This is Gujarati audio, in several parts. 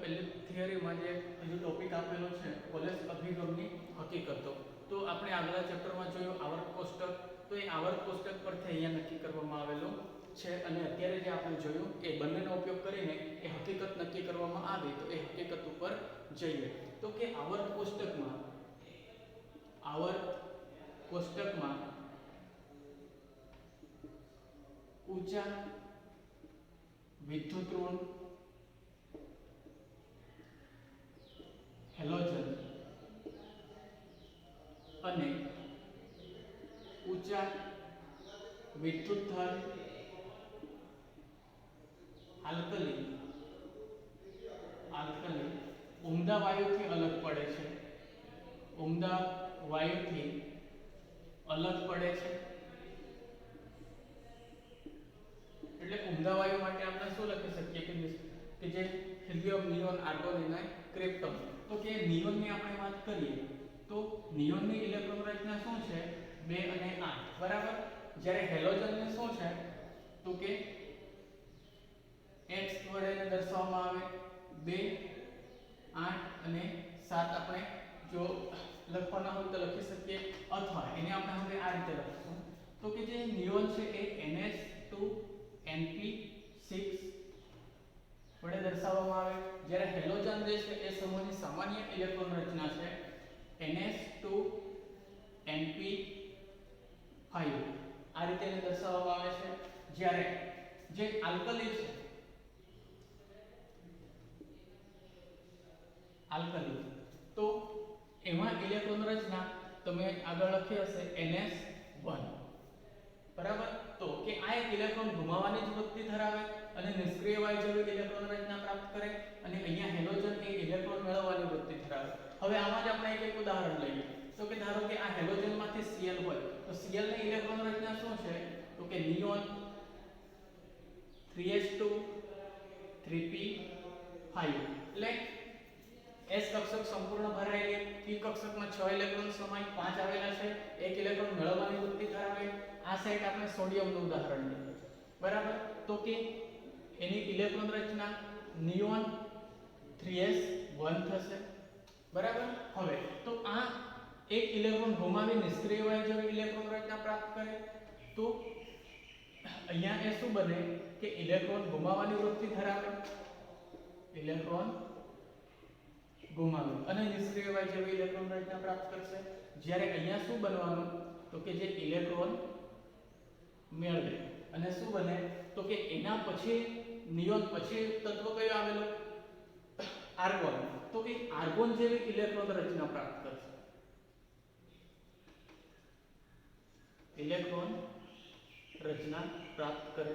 પહેલી થિયરીમાં જે હજુ ટોપિક આપેલો છે કોલેજ અભિગમની હકીકતો, તો આપણે આગલા ચેપ્ટરમાં જોયું આવર્ત કોષ્ટક. તો એ આવર્ત કોષ્ટક પરથી અહીંયા નક્કી કરવામાં આવેલું છે. અને અત્યારે જે આપણે જોયું કે બંનેનો ઉપયોગ કરીને એ હકીકત નક્કી કરવામાં આવી, તો એ હકીકત ઉપર જઈએ. તો કે આવર્ત કોષ્ટકમાં ઊંચા વિદ્યુત ઋણ હેલોજન અને ઊંચા વિદ્યુત ધન આલ્કલી ઉમદા વાયુથી અલગ પડે છે. ઉમદા વાયુથી અલગ પડે છે. એટલે ઉમદા વાયુ માટે આપણે શું લખી શકીએ કે જે હિલિયમ, નિયોન, આર્ગોન અને ક્રિપ્ટોન. તો કે નિયોનની આપણે વાત કરીએ તો નિયોનની ઇલેક્ટ્રોન રચના શું છે? 2 અને 8, બરાબર. જ્યારે હેલોજનની શું છે? તો કે x વડે દર્શાવવામાં આવે 2, 8 અને 7. આપણે જો લખવાના હોય તો લખી શકીએ, અથવા એને આપણે હવે આ રીતે લખીશું. તો કે જે નિયોન છે એ NH2Np6 વડે દર્શાવવામાં આવે. જ્યારે હેલોજન જે છે એ સમૂહની સામાન્ય ઇલેક્ટ્રોન રચના છે NH2Np5. આ રીતે એને દર્શાવવામાં આવે છે. જ્યારે જે આલ્કલી છે, તો એમાં ઇલેક્ટ્રોન રચના તમે આગળ લખી હશે NS1, બરાબર. તો કે આ એક ઇલેક્ટ્રોન ગુમાવવાની જ વૃત્તિ ધરાવે અને નિષ્ક્રિય વાયુ જેવી ઇલેક્ટ્રોન રચના પ્રાપ્ત કરે, અને અહીંયા હેલોજન એ ઇલેક્ટ્રોન મેળવવાની વૃત્તિ ધરાવે. હવે આમાં જ આપણે એક ઉદાહરણ લઈએ. તો કે ધારો કે આ હેલોજનમાંથી Cl હોય, તો Cl ની ઇલેક્ટ્રોન રચના શું છે? તો કે નિયોન 3s2 3p5. એટલે S કક્ષક સંપૂર્ણ ભરાયેલી, P કક્ષકમાં 6 ઇલેક્ટ્રોન સમાય 5 આવેલા છે, 1 ઇલેક્ટ્રોન મેળવવાની વૃત્તિ ધરાવે. આ સાઈડ આપણે સોડિયમનું ઉદાહરણ લઈએ, બરાબર. તો કે એની ઇલેક્ટ્રોન રચના નિયોન 3s1 થશે, બરાબર. હવે તો આ એક ઇલેક્ટ્રોન ગુમાવી નિષ્ક્રિય વાયુ જેવી ઇલેક્ટ્રોન રચના પ્રાપ્ત કરે, તો અહીંયા એ શું બને કે ઇલેક્ટ્રોન ગુમાવવાની વૃત્તિ ધરાવે, ઇલેક્ટ્રોન ગુમાવે અને નિષ્ક્રિય વાયુ જેવી ઇલેક્ટ્રોન રચના પ્રાપ્ત કરશે. જ્યારે અહીંયા શું બનવાનું? તો કે જે ઇલેક્ટ્રોન મેળવે અને શું બને? તો કે એના પછી નિયોન પછી તત્વ કયો આવેલો? આર્ગોન. તો કે આર્ગોન જેવી ઇલેક્ટ્રોન રચના પ્રાપ્ત કરશે, ઇલેક્ટ્રોન રચના પ્રાપ્ત કરે.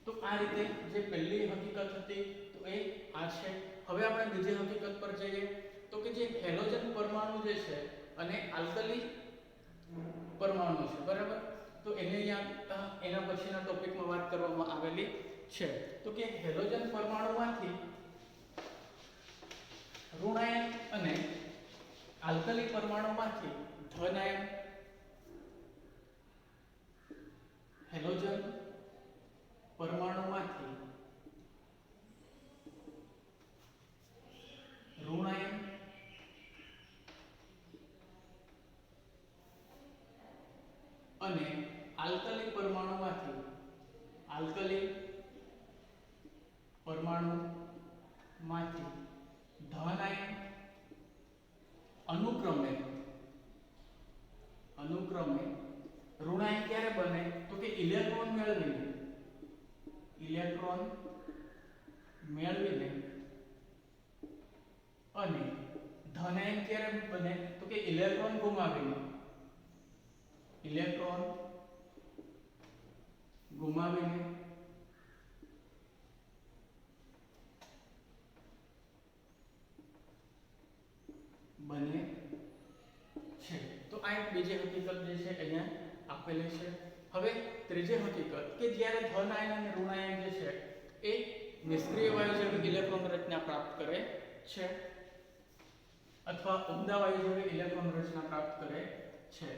તો આ રીતે જે પહેલી હકીકત હતી તો એ આ છે. હવે આપણે બીજી હકીકત પર જઈએ. તો કે જે હેલોજન પરમાણુ જે છે અને આલ્કલી પરમાણુ છે, બરાબર. તો એને એના પછીના ટોપિકમાં વાત કરવામાં આવેલી છે. તો કે હેલોજન પરમાણુમાંથી ઋણાયન અને આલ્કલી પરમાણુમાંથી ધનાયન, હેલોજન પરમાણુમાંથી ઋણાયન અને આલ્કલી પરમાણુમાંથી ધનાયન અનુક્રમે ઋણાયન ક્યારે બને? તો કે ઇલેક્ટ્રોન મેળવીને અને ધનાયન ક્યારે બને? તો કે ઇલેક્ટ્રોન ગુમાવીને બને છે. તો આ એક બીજી હકીકત જે છે અહીંયા આપેલી છે. હવે ત્રીજી હકીકત કે જ્યારે ધન આયન અને ઋણ આયન જે છે એ નિષ્ક્રિય વાયુ જેવી ઇલેક્ટ્રોન રચના પ્રાપ્ત કરે છે, અથવા ઉમદા વાયુ જેવી ઇલેક્ટ્રોન રચના પ્રાપ્ત કરે છે.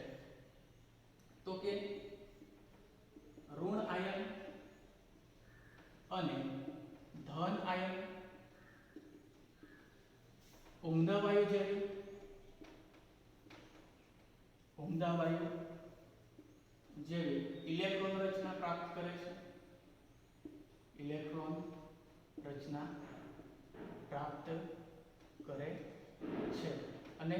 તો કે ઋણ આયન અને ધન આયન જેવી ઇલેક્ટ્રોન રચના પ્રાપ્ત કરે છે, ઇલેક્ટ્રોન રચના પ્રાપ્ત કરે છે અને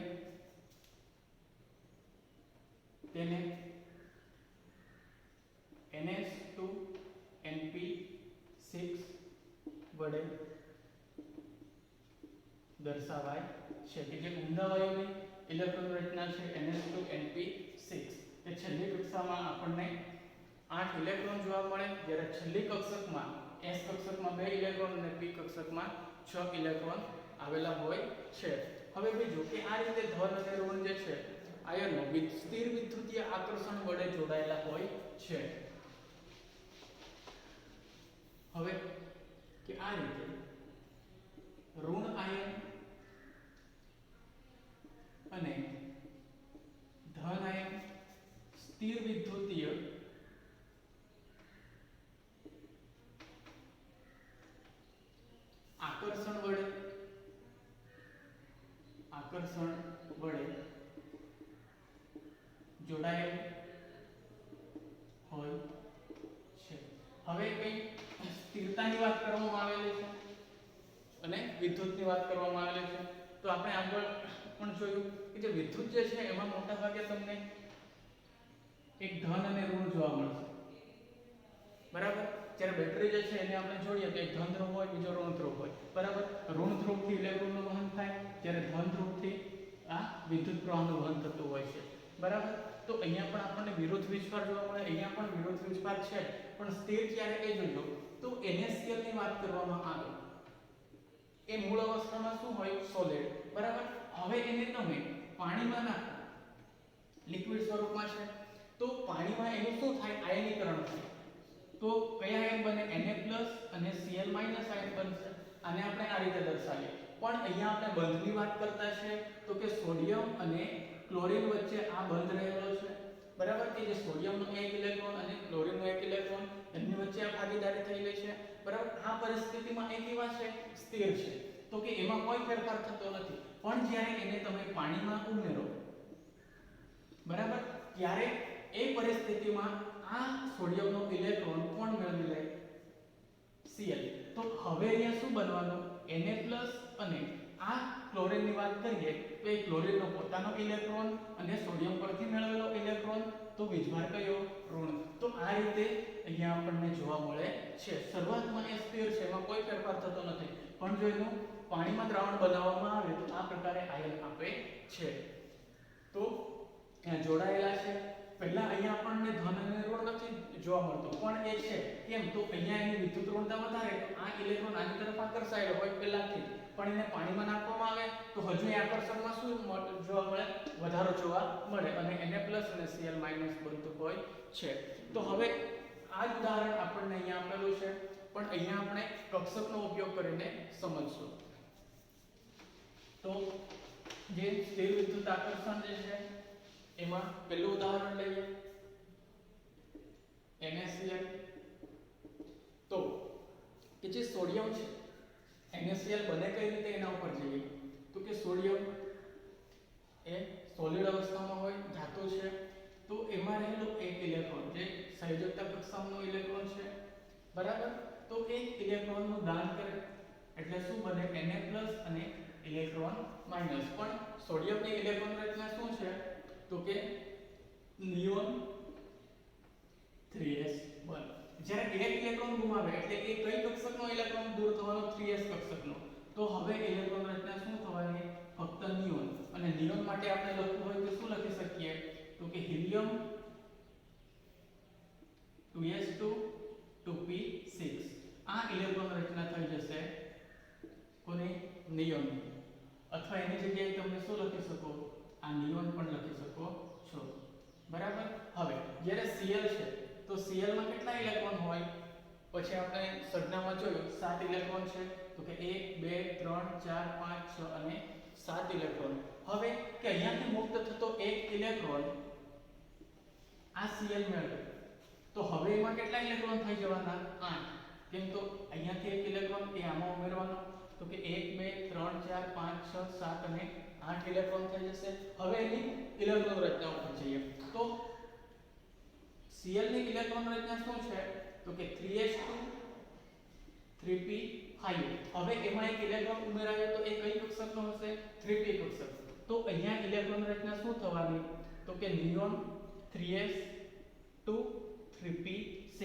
તેને NH2NP6 વડે દર્શાવાય છે કે જે ઉમદા વાયુની ઇલેક્ટ્રોન રચના છે NH2NP6 તે છેલ્લી કક્ષામાં આપણને 8 ઇલેક્ટ્રોન જોવા મળે, જ્યારે છેલ્લી કક્ષકમાં S કક્ષકમાં 2 ઇલેક્ટ્રોન અને P કક્ષકમાં 6 ઇલેક્ટ્રોન આવેલા હોય છે. હવે બીજું કે આ રીતે ધન અને ઋણ જે છે આયનો સ્થિર વિદ્યુતીય આકર્ષણ વડે જોડાયેલા હોય છે. હવે કે આ રીતે ઋણ આયન અને ધન આયન સ્થિર વિદ્યુતીય આકર્ષણ વડે જોડાયેલ હોય છે. હવે કઈ સ્થિરતાની વાત કરવામાં આવેલી છે અને વિદ્યુતની વાત કરવામાં આવેલી છે. તો આપણે આગળ પણ જોયું કે જે વિદ્યુત જે છે એમાં મોટા ભાગે તમને એક ધન અને ઋણ જોવા મળશે, બરાબર. જ્યારે બેટરી જે છે એને આપણે જોઈએ તો એક ધન ધ્રુવ હોય, બીજો ઋણ ધ્રુવ હોય, બરાબર. ઋણ ધ્રુવથી ઇલેક્ટ્રોનનું વહન થાય, જ્યારે ધન ધ્રુવથી આ વિદ્યુત પ્રવાહનું વહન થતું હોય છે, બરાબર. તો અહીંયા પણ આપણને વિરુદ્ધ વીજભાર જોવા મળે, અહીંયા પણ વિરુદ્ધ વીજભાર છે, પણ સ્થિર જ્યારે એ જોજો તો NaCl ની વાત કરવામાં આવે એ મૂળ અવસ્થામાં શું હોય? સોલિડ, બરાબર. હવે એને તમે પાણીમાં નાખો, લિક્વિડ સ્વરૂપમાં છે, તો પાણીમાં એનું શું થાય? આયનીકરણ થાય. તો કયા આયન બને? Na+ અને Cl- આયન બનશે. આને આપણે આ રીતે દર્શાવીએ. પણ અહીંયા આપણે બંધની વાત કરતા છે તો કે સોડિયમ અને ક્લોરીન વચ્ચે આ બંધ રહેલો છે, બરાબર. કે જે સોડિયમનો એક ઇલેક્ટ્રોન અને ક્લોરીનનો એક ઇલેક્ટ્રોન એમની વચ્ચે આ ભાગીદારી થયેલી છે, બરાબર. આ પરિસ્થિતિમાં એ કેવા છે? સ્થિર છે. તો કે એમાં કોઈ ફેરફાર થતો નથી. પણ જ્યારે એને તમે પાણીમાં ઉમેરો, બરાબર, ત્યારે એ પરિસ્થિતિમાં આ સોડિયમનો ઇલેક્ટ્રોન કોણ મેળવી લે? Cl. તો હવે અહીંયા શું બનવાનું? Na+ અને આ ક્લોરીનની વાત કરીએ તો એ ક્લોરીનનો પોતાનો ઇલેક્ટ્રોન અને સોડિયમ પરથી મેળવેલો ઇલેક્ટ્રોન, તો વીજભાર કયો? ઋણ. તો આ રીતે અહીંયા આપણને જોવા મળે છે. શરૂઆતમાં એ સ્થિર છે, એમાં કોઈ ફેરફાર થતો નથી, પણ જો એનું પાણીમાં દ્રાવણ બનાવવામાં આવે તો આ પ્રકારે આયન આપે છે. તો જોડાયેલા છે. પહેલા અહીંયા આપણને ધન અને ઋણ નથી જોવા મળતું, પણ એ છે. કેમ? તો અહીંયા એની વિદ્યુત ઋણતા વધારે, તો આ ઇલેક્ટ્રોન આની તરફ આકર્ષાયેલો હોય પહેલાથી, પણ એને પાણીમાં નાખવામાં આવે તો હજુ એ આકર્ષણમાં શું જોવા મળે? વધારો જોવા મળે અને Na+ અને Cl- બનતું હોય છે. તો હવે આ જ ઉદાહરણ આપણને અહીંયા આપેલું છે, પણ અહીંયા આપણે કક્ષકનો ઉપયોગ કરીને સમજશું. તો જે સ્થિર વિદ્યુત આકર્ષણ જે છે એમાં પહેલું ઉદાહરણ લઈએ, NaCl. તો કે જે સોડિયમ છે, NaCl બને કઈ રીતે એના ઉપર જઈએ તો કે સોડિયમ એ સોલિડ અવસ્થામાં હોય, ધાતુ છે, તો એમાં રહેલો એક ઇલેક્ટ્રોન જે સંયોજકતા કક્ષાનો ઇલેક્ટ્રોન છે, બરાબર. તો એક ઇલેક્ટ્રોનનું દાન કરે એટલે શું બને? Na+ અને ઇલેક્ટ્રોન માઈનસ. પણ સોડિયમની ઇલેક્ટ્રોન રચના શું છે તો કે નિયોન 3s1. જ્યારે એક ઇલેક્ટ્રોન ગુમાવે એટલે એ કઈ કક્ષકનો ઇલેક્ટ્રોન દૂર થવાનો? 3s કક્ષકનો. તો હવે ઇલેક્ટ્રોન રચના શું થવાની? ફક્ત નિયોન. અને નિયોન માટે આપણે લખવું હોય તો શું લખી શકીએ તો કે હિલિયમ 2s2 2p6. આ ઇલેક્ટ્રોન રચના થઈ જશે કોની? નિયોનની. અથવા એની જગ્યાએ તમે શું લખી શકો? આ નિયોન પણ લખી શકો છો, બરાબર. હવે જ્યારે Cl છે તો Cl માં કેટલા ઇલેક્ટ્રોન હોય? પછી આપણે સંજ્ઞામાં જોયું 7 ઇલેક્ટ્રોન છે, તો કે 1 2 3 4 5 6 અને 7 ઇલેક્ટ્રોન. હવે કે અહીંયાથી મુક્ત થતો એક ઇલેક્ટ્રોન આ Cl મેળવે તો હવે એમાં કેટલા ઇલેક્ટ્રોન થઈ જવાના? 8. કેમ? તો અહીંયાથી એક ઇલેક્ટ્રોન એ આમાં ઉમેરવાનો, તો કે 1 2 3 4 5 6 7 અને 8 ઇલેક્ટ્રોન થઈ જશે. હવે એની ઇલેક્ટ્રોન રચના ઉપર જઈએ તો Cl ની ઇલેક્ટ્રોન રચના શું છે તો કે 3s2 3p5. હવે એમાં એક ઇલેક્ટ્રોન ઉમેરાયો તો એ કઈ કક્ષકનો હશે 3p કક્ષક. તો અહીંયા ઇલેક્ટ્રોન રચના શું થવાની તો કે નિયોન 3s2 3p6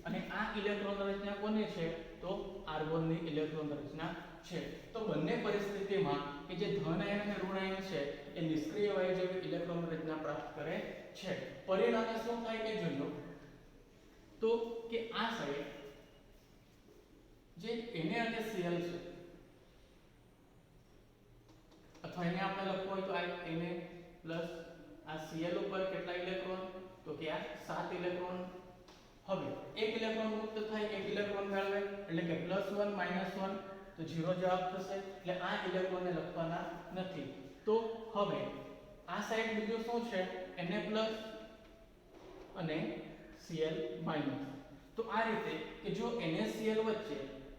અને આ ઇલેક્ટ્રોન રચના કોની છે તો આર્ગોન ની ઇલેક્ટ્રોન રચના છે. તો બંને પરિસ્થિતિમાં કે જે ધન આયન અને ઋણ આયન છે એ નિષ્ક્રિય વાયુ ઇલેક્ટ્રોન રચના પ્રાપ્ત કરે છે. પરિણામે શું થાય કે જોજો તો કે આ સાઈડ જે Na અને Cl છે અથવા એને આપણે લખવું હોય તો આ Na પ્લસ આ Cl ઉપર કેટલા ઇલેક્ટ્રોન તો કે આ 7 ઇલેક્ટ્રોન. હવે એક ઇલેક્ટ્રોન મુક્ત થાય એક ઇલેક્ટ્રોન મેળવે એટલે કે +1 -1 તો 0 જવાબ થશે. એટલે આ ઇલેક્ટ્રોનને લખવાના નથી. તો હવે આ સાઈડ બીજું શું છે Na પ્લસ અને Cl માઈનસ. તો આ રીતે કે જો NaCl વચ્ચે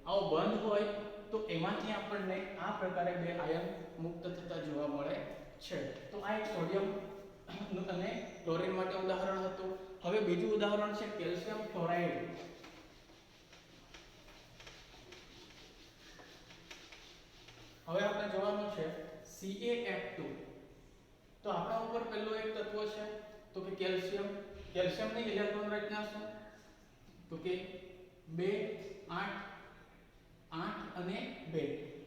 આવો બંધ હોય તો એમાંથી આપણને આ પ્રકારે બે આયન મુક્ત થતા જોવા મળે છે. તો આ એક સોડિયમ અને ક્લોરીન માટે ઉદાહરણ હતું. હવે બીજું ઉદાહરણ છે કેલ્શિયમ ક્લોરાઇડ. હવે આપણે જોવાનું છે CaF2. તો આપણા ઉપર પહેલો એક તત્વ છે તો કે કેલ્શિયમ. કેલ્શિયમની ઇલેક્ટ્રોન રચના શું તો કે 2 8 8 અને 2.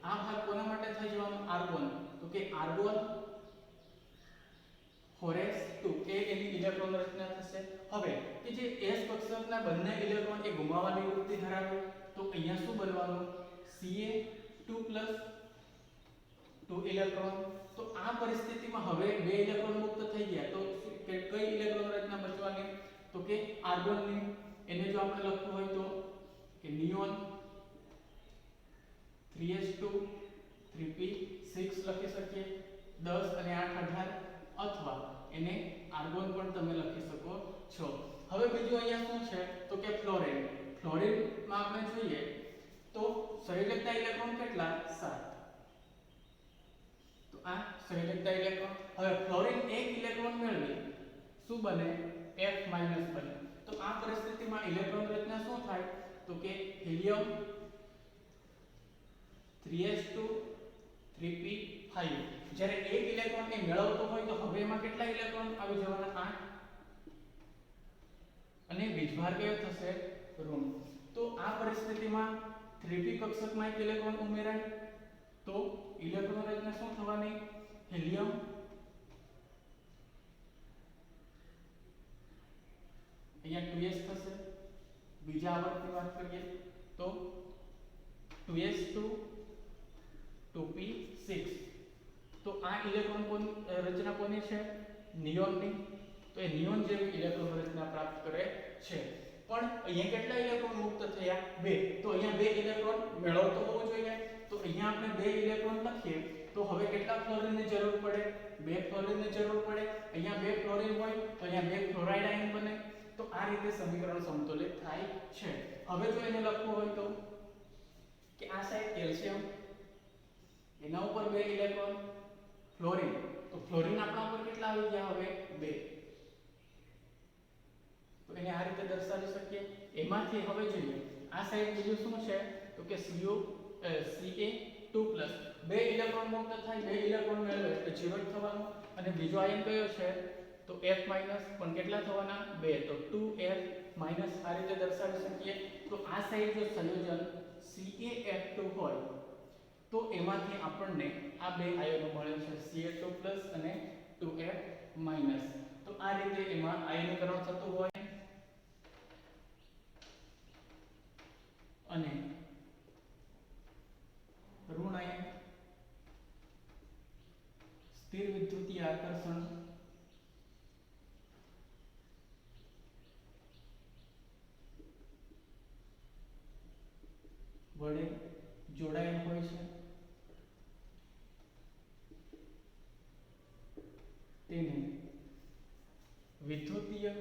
આ ભાગ કોના માટે થઈ જવાનો આર્ગોન. તો કે આર્ગોન 4s2 એ એની ઇલેક્ટ્રોન રચના થશે. હવે કે જે s કક્ષકના બંને ઇલેક્ટ્રોન એ ગુમાવવાની વૃત્તિ ધરાવે તો અહીંયા શું બનવાનું Ca2 2 ઇલેક્ટ્રોન. તો આ પરિસ્થિતિમાં હવે બે ઇલેક્ટ્રોન મુક્ત થઈ ગયા તો કે કઈ ઇલેક્ટ્રોન રચના બચવાની તો કે આર્ગોનની. એને જો આપણે લખવું હોય તો કે નિયોન 3s2 3p6 લખી શકીએ. 10 અને 8 18 અથવા એને આર્ગોન પણ તમે લખી શકો છો. હવે બીજું અહીંયા શું છે તો કે ફ્લોરિન. ફ્લોરિનમાં આપણે જોઈએ તો સંયોજકતા ઇલેક્ટ્રોન કેટલા 7. તો આ સંયોજકતા ઇલેક્ટ્રોન. હવે ફ્લોરિન એક ઇલેક્ટ્રોન મેળવી શું બને F- બને. તો આ પરિસ્થિતિમાં ઇલેક્ટ્રોન રચના શું થાય તો કે હિલિયમ 3s2 3p5. જ્યારે એક ઇલેક્ટ્રોન એ મેળવતો હોય તો હવે એમાં કેટલા ઇલેક્ટ્રોન આવી જવાના 8 અને વીજભાર કયો થશે ઋણ. તો આ પરિસ્થિતિમાં 3p કક્ષકમાં એક ઇલેક્ટ્રોન ઉમેરાય તો ઇલેક્ટ્રોન રચના શું થવાની હિલિયમ અહીંયા 2s થશે. બીજા આવર્તની વાત કરીએ તો 2s2 2p6. તો આ ઇલેક્ટ્રોન રચના કોની છે નિયોનની. તો એ નિયોન જેવી ઇલેક્ટ્રોન રચના પ્રાપ્ત કરે છે. પણ અહીંયા કેટલા ઇલેક્ટ્રોન મુક્ત થયા 2. તો અહીંયા 2 ઇલેક્ટ્રોન મેળવતો હોવો જોઈએ. તો અહીંયા આપણે 2 ઇલેક્ટ્રોન લખીએ તો હવે કેટલા ફ્લોરિનની જરૂર પડે 2 ફ્લોરિનની જરૂર પડે. અહીંયા 2 ફ્લોરિન હોય તો અહીંયા 2 ક્લોરાઇડ આયન બને. તો આ રીતે સમીકરણ સમતુલિત થાય છે. હવે જો એને લખવું હોય તો કે આ સાઈડ કેલ્શિયમ એના ઉપર 2 ઇલેક્ટ્રોન ફ્લોરિન. તો ફ્લોરિન આપણા ઉપર કેટલા આવી ગયા હવે 2. તો એને આ રીતે દર્શાવી શકીએ. એમાંથી હવે જોઈએ આ સાઈડ બીજું શું છે તો કે Ca2+ 2 ઇલેક્ટ્રોન મુક્ત થાય 2 ઇલેક્ટ્રોન મેળવે એટલે 0 જ થવાનું. અને બીજો આયન કયો છે તો F- પણ કેટલા થવાના 2. તો 2F- આ રીતે દર્શાવી શકીએ. તો આ સાઈડ જો સંયોજન CaF2 હોય તો એમાંથી આપણને આ બે આયનો મળે છે Ca2+ અને 2F-. તો આ રીતે એમાં આયનીકરણ થતું હોય અને ઋણ આયન સ્થિર વિદ્યુતીય આકર્ષણ વડે જોડાયેલ હોય છે. તેને વિદ્યુતીય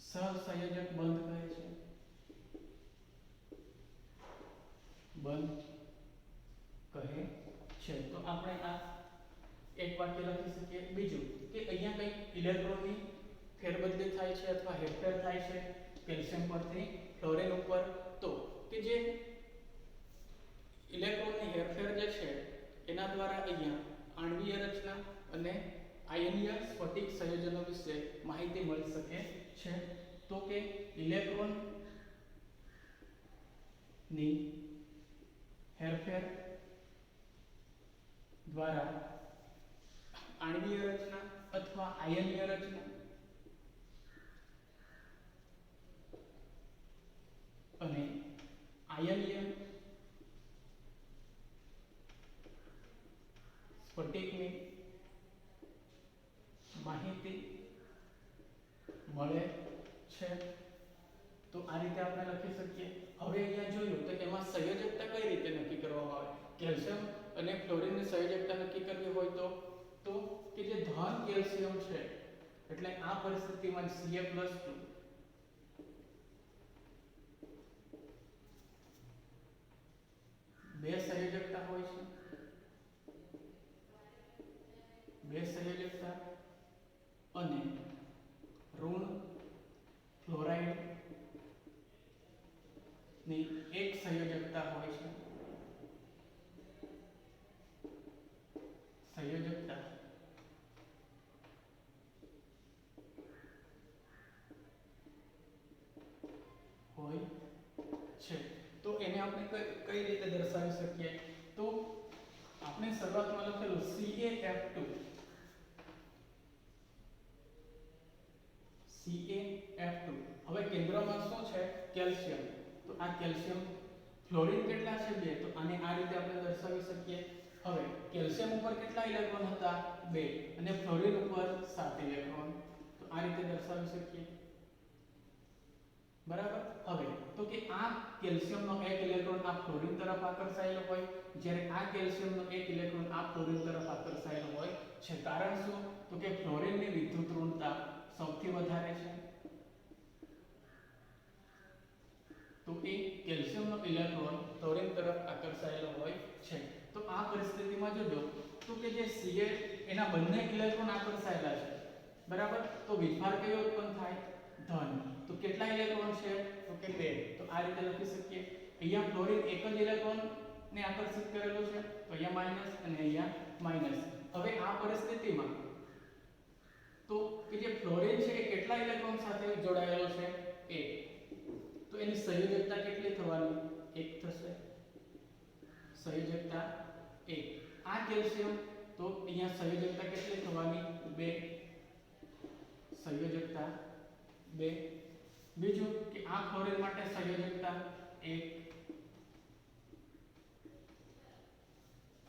સહસંયોજક બંધ કહે છે. બંધ આપણે આ એક વાક્ય લખી શકીએ. બીજું કે અહીંયા કંઈક ઇલેક્ટ્રોનની ફેરબદલી થાય છે અથવા હેરફેર થાય છે કેલ્શિયમ પરથી ફ્લોરિન ઉપર, તો કે જે ઇલેક્ટ્રોનની હેરફેર જે છે એના દ્વારા અહીંયા આણ્વીય રચના અને આયનીય સ્ફટિક સંયોજનો વિશે માહિતી મળી શકે છે. તો કે ઇલેક્ટ્રોન ની હેરફેર દ્વારા આણ્વીય રચના અથવા આયનીય રચના અને આયનીય સ્ફટિકની માહિતી મળે છે. તો આ રીતે આપણે લખી શકીએ. હવે અહીંયા જોયું તો એમાં સંયોજકતા કઈ રીતે નક્કી કરવામાં આવે. કેલ્શિયમ અને ફ્લોરિનની સંયોજકતા નક્કી કરવી હોય તો કે જે ધન કેલ્શિયમ છે એટલે આ પરિસ્થિતિમાં Ca+2 બે સંયોજકતા હોય છે. બે સંયોજકતા અને ઋણ ફ્લોરાઇડ ની એક સંયોજકતા હોય છે. સંયોજકતા હોય છે. તો એને આપણે કઈ રીતે દર્શાવી શકીએ. તો આપણે શરૂઆતમાં લખેલું CaF2 હવે કેન્દ્રમાં શું છે કેલ્શિયમ. તો આ કેલ્શિયમ ફ્લોરિન કેટલા છે 2, તો આને આ રીતે આપણે દર્શાવી શકીએ. હવે કેલ્શિયમ ઉપર કેટલા ઇલેક્ટ્રોન હતા 2 અને ફ્લોરિન ઉપર 7 ઇલેક્ટ્રોન, તો આ રીતે દર્શાવી શકીએ. બરાબર. હવે તો કે આ કેલ્શિયમનો એક ઇલેક્ટ્રોન આ ફ્લોરિન તરફ આકર્ષાયેલો હોય, જ્યારે આ કેલ્શિયમનો એક ઇલેક્ટ્રોન આ ફ્લોરિન તરફ આકર્ષાયેલો હોય છે. કારણ શું? તો કે ફ્લોરિનની વિદ્યુત ઋણતા સૌથી વધારે છે. તો એ કેલ્શિયમનો ઇલેક્ટ્રોન ફ્લોરિન તરફ આકર્ષાયેલો હોય છે. તો આ પરિસ્થિતિમાં જોજો તો કે જે Ca એના બંને ઇલેક્ટ્રોન આકર્ષાયેલા છે, બરાબર. તો વીજભાર કયો ઉત્પન્ન થાય? ધન. તો કેટલા ઇલેક્ટ્રોન છે? તો કે 2. તો આ રીતે લખી શકીએ. અહીંયા ફ્લોરિન એક જ ઇલેક્ટ્રોન ને આકર્ષિત કરેલું છે, તો અહીંયા માઈનસ અને અહીંયા માઈનસ. હવે આ પરિસ્થિતિમાં તો કે જે ફ્લોરિન છે એ કેટલા ઇલેક્ટ્રોન સાથે જોડાયેલો છે? 1. તો એની સંયોજકતા કેટલી થવાની? 1 થશે. સંયોજકતા 1. આ કેલ્શિયમ તો અહીંયા સંયોજકતા કેટલી થવાની? 2. સંયોજકતા 2. બીજું કે આ ફ્લોરિન માટે સંયોજકતા 1.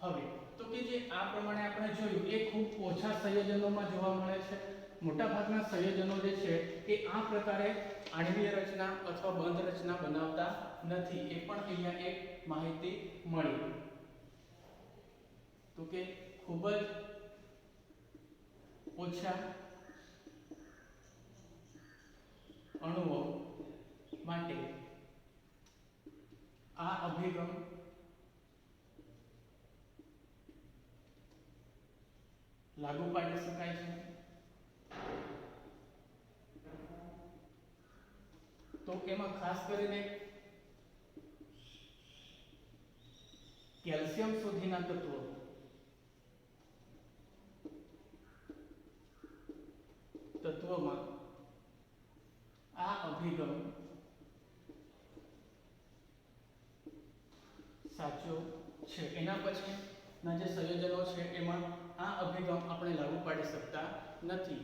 હવે તો કે જે આ પ્રમાણે આપણે જોયું એ ખૂબ ઓછા સંયોજનોમાં જોવા મળે છે. મોટાભાગના સંયોજનો જે છે એ આ પ્રકારે આણ્વીય રચના અથવા બંધ રચના બનાવતા નથી. એ પણ અહીંયા એક માહિતી મળી. તો કે ખૂબ જ ઓછા અણુઓ માટે આ અભિગમ લાગુ પાડી શકાય છે. તો એમાં ખાસ કરીને કેલ્શિયમ સુધીના તત્વોમાં આ અભિગમ સાચો છે. એના પછીના જે સંયોજનો છે એમાં આ અભિગમ આપણે લાગુ પાડી શકતા નથી.